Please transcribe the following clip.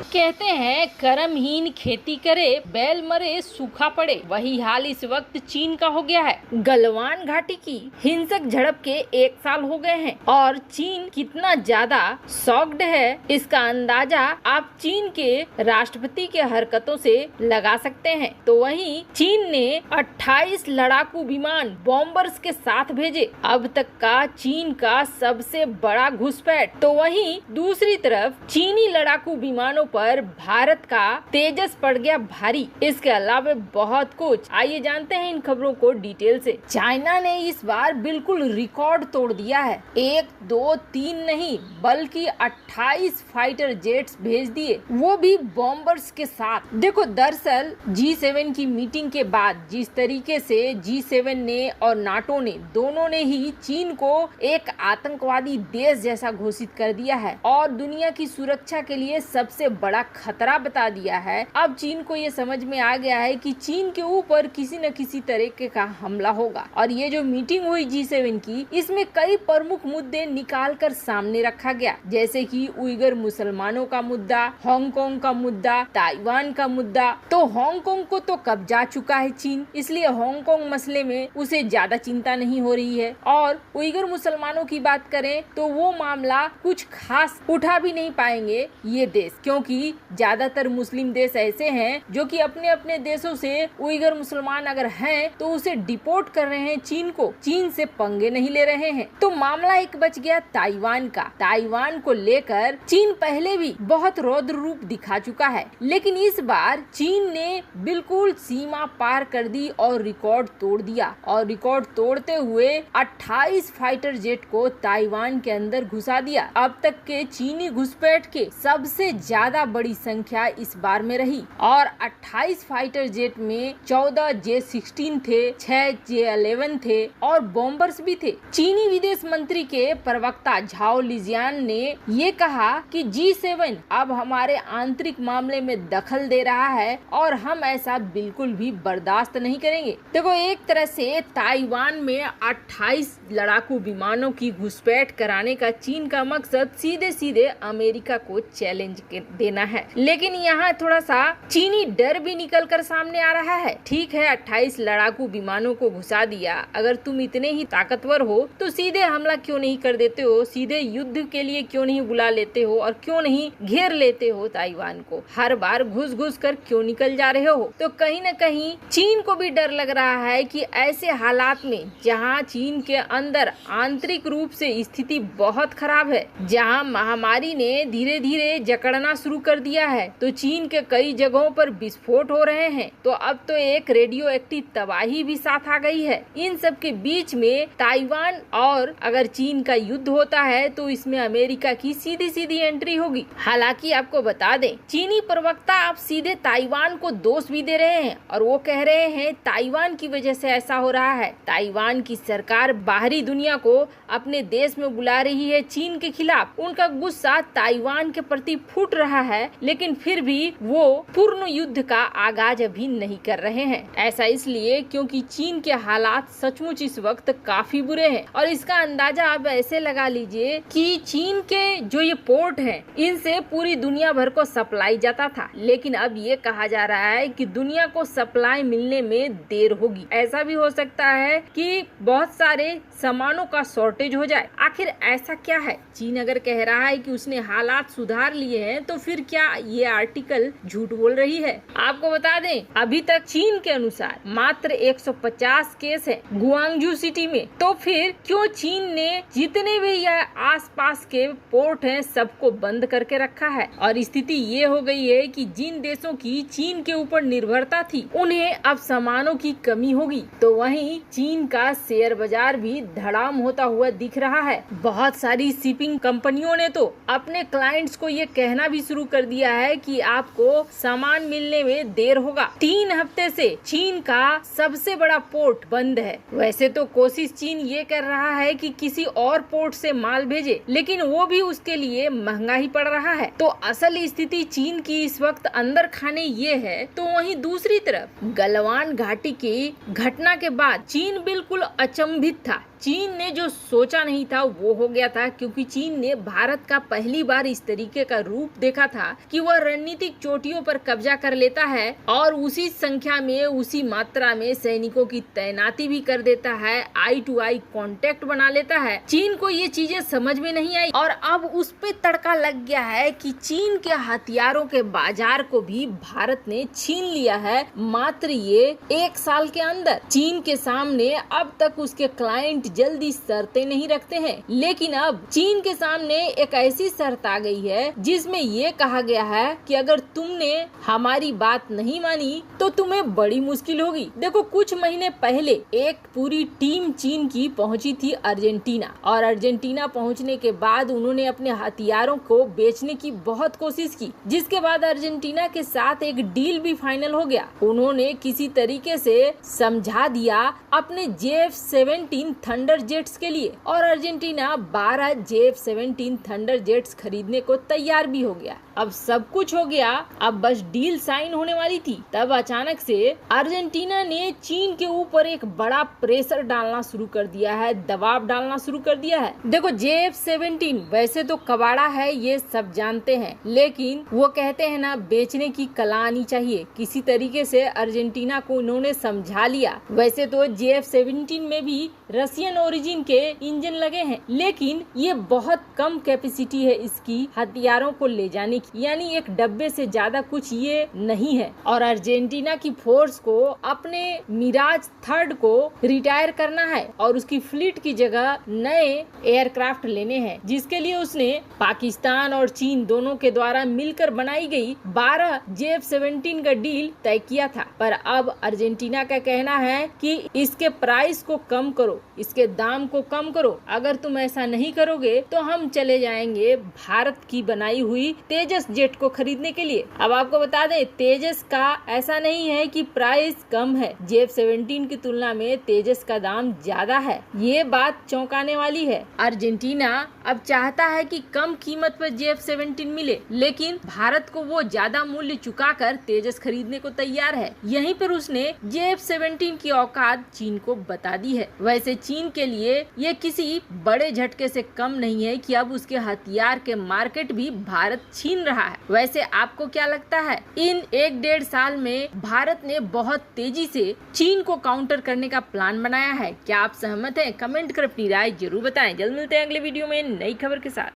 कहते हैं कर्महीन खेती करे बैल मरे सूखा पड़े, वही हाल इस वक्त चीन का हो गया है। गलवान घाटी की हिंसक झड़प के 1 साल हो गए हैं और चीन कितना ज्यादा शॉक्ड है इसका अंदाजा आप चीन के राष्ट्रपति के हरकतों से लगा सकते हैं। तो वहीं चीन ने 28 लड़ाकू विमान बॉम्बर्स के साथ भेजे, अब तक का चीन का सबसे बड़ा घुसपैठ। तो वहीं दूसरी तरफ चीनी लड़ाकू विमानों पर भारत का तेजस पड़ गया भारी। इसके अलावा बहुत कुछ, आइए जानते हैं इन खबरों को डिटेल से। चाइना ने इस बार बिल्कुल रिकॉर्ड तोड़ दिया है, 1, 2, 3 नहीं बल्कि 28 फाइटर जेट्स भेज दिए, वो भी बॉम्बर्स के साथ। देखो दरअसल G7 की मीटिंग के बाद जिस तरीके से G7 ने और नाटो ने दोनों ने ही चीन को एक आतंकवादी देश जैसा घोषित कर दिया है और दुनिया की सुरक्षा के लिए सबसे बड़ा खतरा बता दिया है। अब चीन को ये समझ में आ गया है कि चीन के ऊपर किसी न किसी तरीके का हमला होगा और ये जो मीटिंग हुई G7 की, इसमें कई प्रमुख मुद्दे निकाल कर सामने रखा गया, जैसे कि उइगर मुसलमानों का मुद्दा, हांगकांग का मुद्दा, ताइवान का मुद्दा। तो हांगकांग को तो कब्जा चुका है चीन, इसलिए हांगकांग मसले में उसे ज्यादा चिंता नहीं हो रही है। और उइगर मुसलमानों की बात करें तो वो मामला कुछ खास उठा भी नहीं पाएंगे ये देश, क्योंकि ज्यादातर मुस्लिम देश ऐसे हैं जो कि अपने अपने देशों से उइगर मुसलमान अगर हैं तो उसे डिपोर्ट कर रहे हैं चीन को, चीन से पंगे नहीं ले रहे हैं। तो मामला एक बच गया ताइवान का। ताइवान को लेकर चीन पहले भी बहुत रौद्र रूप दिखा चुका है, लेकिन इस बार चीन ने बिल्कुल सीमा पार कर दी और रिकॉर्ड तोड़ दिया और रिकॉर्ड तोड़ते हुए 28 फाइटर जेट को ताइवान के अंदर घुसा दिया। अब तक के चीनी घुसपैठ के सबसे ज्यादा बड़ी संख्या इस बार में रही और 28 फाइटर जेट में 14 J-16 थे, 6 J-11 थे और बॉम्बर्स भी थे। चीनी विदेश मंत्री के प्रवक्ता झाओ लिजियान ने ये कहा कि G7 अब हमारे आंतरिक मामले में दखल दे रहा है और हम ऐसा बिल्कुल भी बर्दाश्त नहीं करेंगे। देखो एक तरह से ताइवान में 28 लड़ाकू विमानों की घुसपैठ कराने का चीन का मकसद सीधे सीधे अमेरिका को चैलेंज देना है, लेकिन यहाँ थोड़ा सा चीनी डर भी निकल कर सामने आ रहा है। ठीक है 28 लड़ाकू विमानों को घुसा दिया, अगर तुम इतने ही ताकतवर हो तो सीधे हमला क्यों नहीं कर देते हो, सीधे युद्ध के लिए क्यों नहीं बुला लेते हो और क्यों नहीं घेर लेते हो ताइवान को, हर बार घुस घुस कर क्यों निकल जा रहे हो। तो कहीं न कहीं चीन को भी डर लग रहा है कि ऐसे हालात में जहाँ चीन के अंदर आंतरिक रूप से स्थिति बहुत खराब है, जहाँ महामारी ने धीरे धीरे जकड़ना शुरू कर दिया है, तो चीन के कई जगहों पर विस्फोट हो रहे हैं, तो अब तो एक रेडियो एक्टिव तबाही भी साथ आ गई है। इन सब के बीच में ताइवान और अगर चीन का युद्ध होता है तो इसमें अमेरिका की सीधी सीधी एंट्री होगी। हालांकि आपको बता दें चीनी प्रवक्ता अब सीधे ताइवान को दोष भी दे रहे हैं और वो कह रहे हैं ताइवान की वजह से ऐसा हो रहा है। ताइवान की सरकार बाहरी दुनिया को अपने देश में बुला रही है चीन के खिलाफ, उनका गुस्सा ताइवान के प्रति फूट रहा है, लेकिन फिर भी वो पूर्ण युद्ध का आगाज अभी नहीं कर रहे हैं। ऐसा इसलिए क्योंकि चीन के हालात सचमुच इस वक्त काफी बुरे हैं और इसका अंदाजा आप ऐसे लगा लीजिए कि चीन के जो ये पोर्ट हैं इनसे पूरी दुनिया भर को सप्लाई जाता था, लेकिन अब ये कहा जा रहा है कि दुनिया को सप्लाई मिलने में देर होगी। ऐसा भी हो सकता है कि बहुत सारे सामानों का शॉर्टेज हो जाए। आखिर ऐसा क्या है? चीन अगर कह रहा है कि उसने हालात सुधार लिए हैं तो फिर क्या ये आर्टिकल झूठ बोल रही है? आपको बता दें अभी तक चीन के अनुसार मात्र 150 केस है गुआंगझू सिटी में, तो फिर क्यों चीन ने जितने भी यह आसपास के पोर्ट हैं सबको बंद करके रखा है? और स्थिति ये हो गई है कि जिन देशों की चीन के ऊपर निर्भरता थी उन्हें अब सामानों की कमी होगी। तो वहीं चीन का शेयर बाजार भी धड़ाम होता हुआ दिख रहा है। बहुत सारी शिपिंग कंपनियों ने तो अपने क्लाइंट्स को ये कहना भी शुरू कर दिया है कि आपको सामान मिलने में देर होगा। 3 हफ्ते से चीन का सबसे बड़ा पोर्ट बंद है। वैसे तो कोशिश चीन ये कर रहा है कि किसी और पोर्ट से माल भेजे, लेकिन वो भी उसके लिए महंगा ही पड़ रहा है। तो असल स्थिति चीन की इस वक्त अंदर खाने ये है। तो वहीं दूसरी तरफ गलवान घाटी की घटना के बाद चीन बिल्कुल अचंभित था। चीन ने जो सोचा नहीं था वो हो गया था, क्योंकि चीन ने भारत का पहली बार इस तरीके का रूप देखा था कि वह रणनीतिक चोटियों पर कब्जा कर लेता है और उसी संख्या में, उसी मात्रा में सैनिकों की तैनाती भी कर देता है, आई टू आई कांटेक्ट बना लेता है। चीन को ये चीजें समझ में नहीं आई और अब उस पे तड़का लग गया है कि चीन के हथियारों के बाजार को भी भारत ने छीन लिया है मात्र ये 1 साल के अंदर। चीन के सामने अब तक उसके क्लाइंट जल्दी शर्तें नहीं रखते हैं, लेकिन अब चीन के सामने एक ऐसी शर्त आ गई है जिसमें ये कहा गया है कि अगर तुमने हमारी बात नहीं मानी तो तुम्हें बड़ी मुश्किल होगी। देखो, कुछ महीने पहले एक पूरी टीम चीन की पहुंची थी अर्जेंटीना, और अर्जेंटीना पहुंचने के बाद उन्होंने अपने हथियारों को बेचने की बहुत कोशिश की, जिसके बाद अर्जेंटीना के साथ एक डील भी फाइनल हो गया। उन्होंने किसी तरीके से समझा दिया अपने JF-17 थंडर जेट्स के लिए, और अर्जेंटीना 12 JF-17 थंडर जेट्स खरीदने को तैयार भी हो गया। अब सब कुछ हो गया, अब बस डील साइन होने वाली थी। तब अचानक से अर्जेंटीना ने चीन के ऊपर एक बड़ा प्रेशर डालना शुरू कर दिया है, दबाव डालना शुरू कर दिया है। देखो, JF-17 वैसे तो कबाड़ा है, ये सब जानते हैं, लेकिन वो कहते हैं ना, बेचने की कला आनी चाहिए। किसी तरीके से अर्जेंटीना को उन्होंने समझा लिया। वैसे तो JF-17 में भी रशियन ओरिजिन के इंजन लगे हैं, लेकिन ये बहुत कम कैपेसिटी है इसकी हथियारों को ले जाने की, यानी एक डब्बे से ज्यादा कुछ ये नहीं है। और अर्जेंटीना की फोर्स को अपने मिराज 3 को रिटायर करना है और उसकी फ्लीट की जगह नए एयरक्राफ्ट लेने हैं, जिसके लिए उसने पाकिस्तान और चीन दोनों के द्वारा मिलकर बनाई गई 12 JF-17 का डील तय किया था। पर अब अर्जेंटीना का कहना है कि इसके प्राइस को कम करो, इसके दाम को कम करो। अगर तुम ऐसा नहीं करोगे तो हम चले जाएंगे भारत की बनाई हुई तेजस जेट को खरीदने के लिए। अब आपको बता दें, तेजस का ऐसा नहीं है कि प्राइस कम है, JF-17 की तुलना में तेजस का दाम ज्यादा है। ये बात चौंकाने वाली है। अर्जेंटीना अब चाहता है कि कम कीमत पर JF-17 मिले, लेकिन भारत को वो ज्यादा मूल्य चुकाकर तेजस खरीदने को तैयार है। यहीं पर उसने JF-17 की औकात चीन को बता दी है। वैसे चीन के लिए ये किसी बड़े झटके से कम नहीं है कि अब उसके हथियार के मार्केट भी भारत छीन रहा है। वैसे आपको क्या लगता है, इन 1-1.5 साल में भारत ने बहुत तेजी से चीन को काउंटर करने का प्लान बनाया है? क्या आप सहमत हैं? कमेंट कर अपनी राय जरूर बताएं। जल्द मिलते हैं अगले वीडियो में नई खबर के साथ।